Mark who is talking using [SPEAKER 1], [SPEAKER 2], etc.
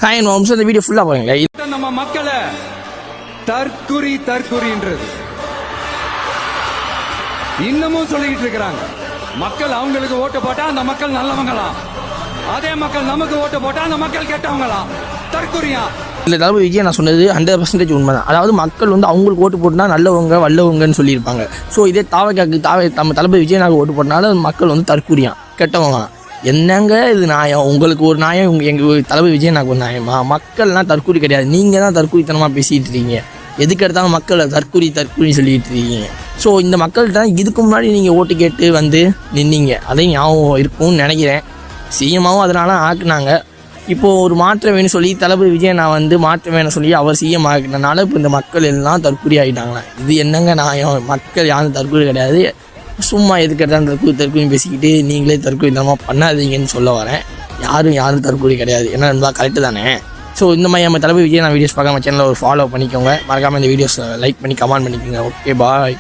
[SPEAKER 1] இந்த வீடியோ ஃபுல்லா பாருங்களேன்.
[SPEAKER 2] நம்ம மக்களை தற்குறின்றது இன்னமும் சொல்லிக்கிட்டு இருக்கிறாங்க. மக்கள் அவங்களுக்கு ஓட்டு போட்டா அந்த மக்கள் நல்லவங்களாம், அதே மக்கள் நமக்கு ஓட்டு போட்டா அந்த மக்கள் கெட்டவங்களாம். தற்குறியா
[SPEAKER 1] இல்லை, தளபதி விஜய் நான் சொன்னது 100% உண்மை தான். அதாவது மக்கள் வந்து அவங்களுக்கு ஓட்டு போட்டுனா நல்லவங்க வல்லவங்கன்னு சொல்லியிருப்பாங்க. ஸோ இதே நம்ம தளபதி விஜய் நாங்கள் ஓட்டு போட்டனால மக்கள் வந்து தற்குறியா கெட்டவங்க. என்னங்க இது நியாயம்? உங்களுக்கு ஒரு நியாயம், எங்கள் தளபதி விஜய் நாங்கள் ஒரு நியாயமா? மக்கள்லாம் தற்குறி கிடையாது, நீங்கள் தான் தற்குறித்தனமாக பேசிகிட்டு இருக்கீங்க. எதுக்கு எடுத்தாலும் மக்களை தற்குறி சொல்லிகிட்டு இருக்கீங்க. ஸோ இந்த மக்கள்கிட்ட இதுக்கு முன்னாடி நீங்கள் ஓட்டு கேட்டு வந்து நின்னீங்க, அதையும் ஞாபகம் இருக்கும்னு நினைக்கிறேன். சிஎம்மாவும் அதனால ஆக்குனாங்க. இப்போது ஒரு மாற்றம் வேணும்னு சொல்லி தளபதி விஜய் நான் வந்து மாற்றம் வேணும்னு சொல்லி அவர் சிஎம் ஆக்கினால இப்போ இந்த மக்கள் எல்லாம் தற்குறி ஆகிட்டாங்களே. இது என்னங்க நியாயம்? மக்கள் யாரும் தற்குறி கிடையாது. சும்மா எதுக்கு எடுத்தாலும் தற்குறின்னு பேசிக்கிட்டு நீங்களே தற்குறித்தனமாக பண்ணாதீங்கன்னு சொல்ல வரேன். யாரும் தற்குறி கிடையாது. என்ன நண்பா, கரெக்டு தானே? ஸோ இந்த மாதிரி நம்ம தளபதி விஜய் நான் வீடியோஸ் பார்க்காம சேனலில் ஒரு ஃபாலோ பண்ணிக்கோங்க. மறக்காமல் இந்த வீடியோஸ் லைக் பண்ணி கமெண்ட் பண்ணிக்கோங்க. ஓகே, பாய்.